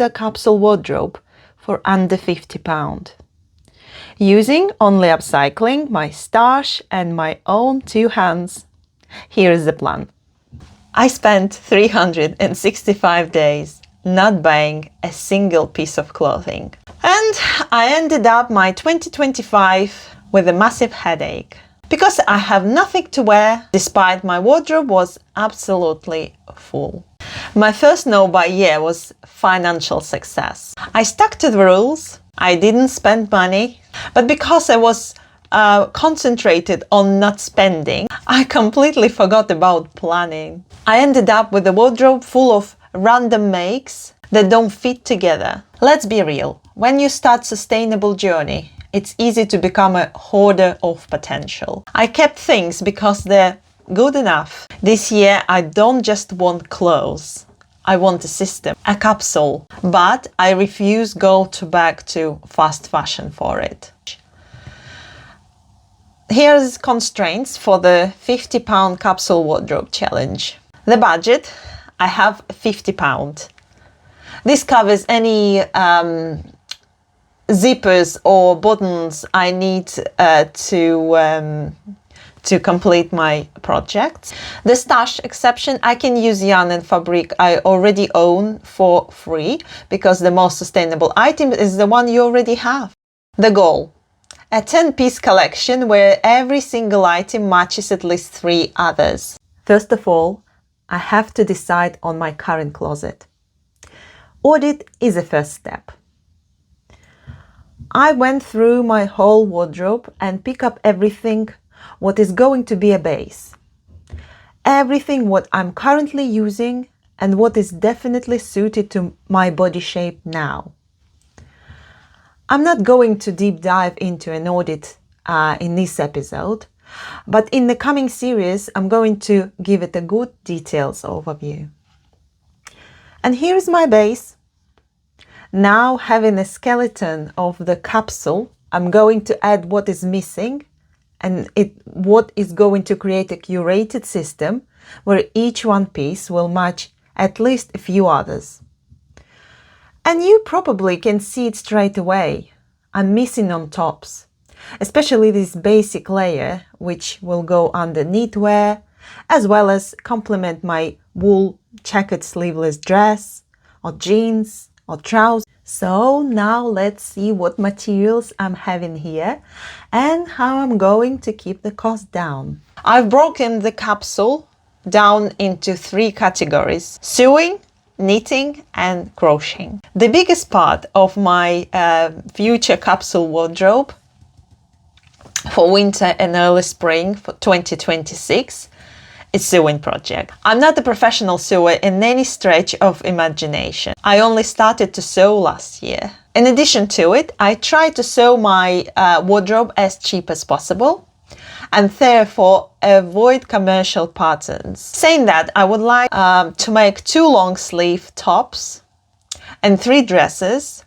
a capsule wardrobe for under £50. Using only Upcycling, my stash and my own 2 hands. Here is the plan. I spent 365 days not buying a single piece of clothing. And I ended up my 2025 with a massive headache. Because I have nothing to wear, despite my wardrobe was absolutely full. My first no-buy year was financial success. I stuck to the rules, I didn't spend money, but because I was concentrated on not spending, I completely forgot about planning. I ended up with a wardrobe full of random makes that don't fit together. Let's be real, when you start a sustainable journey, it's easy to become a hoarder of potential. I kept things because they're good enough. This year, I don't just want clothes. I want a system, a capsule, but I refuse go back to fast fashion for it. Here's constraints for the £50 capsule wardrobe challenge. The budget, I have £50. This covers any zippers or buttons I need to complete my project. The stash exception, I can use yarn and fabric I already own for free because the most sustainable item is the one you already have. The goal, a 10-piece collection where every single item matches at least 3 others. First of all, I have to decide on my current closet. Audit is the first step. I went through my whole wardrobe and pick up everything what is going to be a base. Everything what I'm currently using and what is definitely suited to my body shape now. I'm not going to deep dive into an audit in this episode, but in the coming series I'm going to give it a good details overview. And here is my base. Now, having a skeleton of the capsule, I'm going to add what is missing and what is going to create a curated system where each one piece will match at least a few others. And you probably can see it straight away. I'm missing on tops, especially this basic layer which will go under knitwear, as well as complement my wool checkered sleeveless dress or jeans or trousers. So now let's see what materials I'm having here and how I'm going to keep the cost down. I've broken the capsule down into 3 categories: sewing, knitting and crocheting. The biggest part of my future capsule wardrobe for winter and early spring for 2026 is sewing project. I'm not a professional sewer in any stretch of imagination. I only started to sew last year. In addition to it, I try to sew my wardrobe as cheap as possible and therefore avoid commercial patterns. Saying that, I would like to make 2 long sleeve tops and 3 dresses,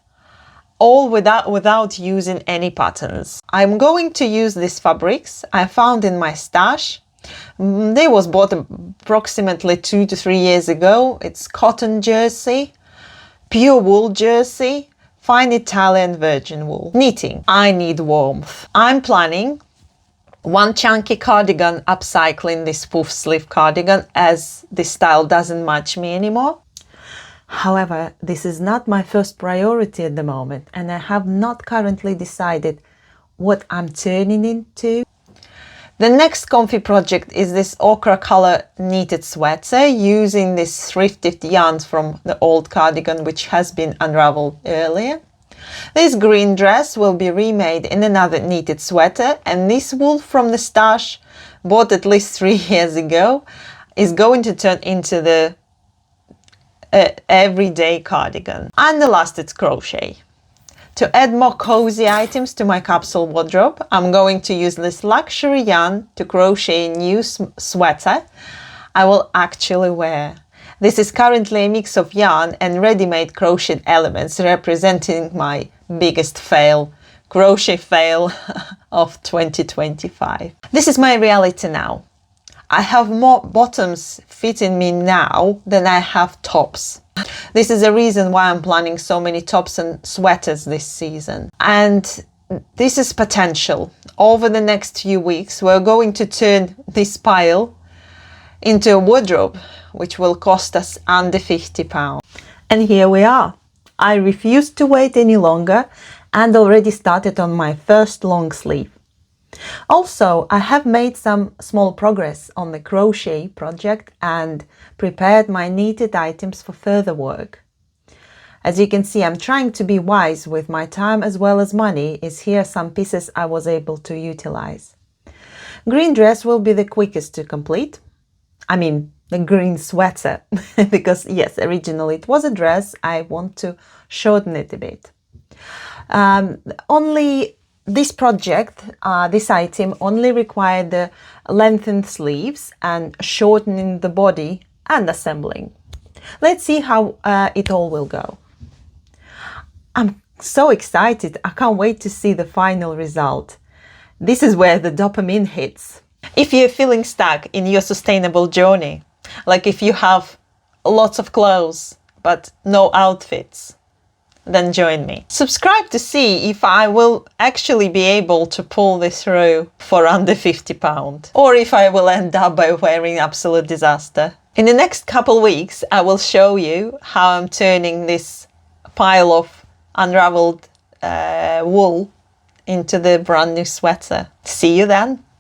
all without using any patterns. I'm going to use these fabrics I found in my stash. They was bought approximately 2 to 3 years ago. It's cotton jersey, pure wool jersey, fine Italian virgin wool. Knitting. I need warmth. I'm planning 1 chunky cardigan, upcycling this puff sleeve cardigan as this style doesn't match me anymore. However, this is not my first priority at the moment and I have not currently decided what I'm turning into. The next comfy project is this ochre color knitted sweater using this thrifted yarns from the old cardigan which has been unraveled earlier. This green dress will be remade in another knitted sweater, and this wool from the stash, bought at least 3 years ago, is going to turn into the everyday cardigan. And the last is crochet. To add more cozy items to my capsule wardrobe, I'm going to use this luxury yarn to crochet a new sweater I will actually wear. This is currently a mix of yarn and ready-made crocheted elements, representing my biggest fail, crochet fail of 2025. This is my reality now. I have more bottoms fitting me now than I have tops. This is the reason why I'm planning so many tops and sweaters this season. And this is potential. Over the next few weeks, we're going to turn this pile into a wardrobe, which will cost us under £50. And here we are. I refused to wait any longer and already started on my first long sleeve. Also, I have made some small progress on the crochet project and prepared my knitted items for further work. As you can see, I'm trying to be wise with my time as well as money, as here some pieces I was able to utilize. Green dress will be the quickest to complete. I mean, the green sweater, because yes, originally it was a dress. I want to shorten it a bit. Only this project, this item only required the lengthened sleeves and shortening the body and assembling. Let's see how it all will go. I'm so excited. I can't wait to see the final result. This is where the dopamine hits. If you're feeling stuck in your sustainable journey, like if you have lots of clothes but no outfits, then join me. Subscribe to see if I will actually be able to pull this through for under £50, or if I will end up by wearing absolute disaster. In the next couple weeks, I will show you how I'm turning this pile of unraveled wool into the brand new sweater. See you then.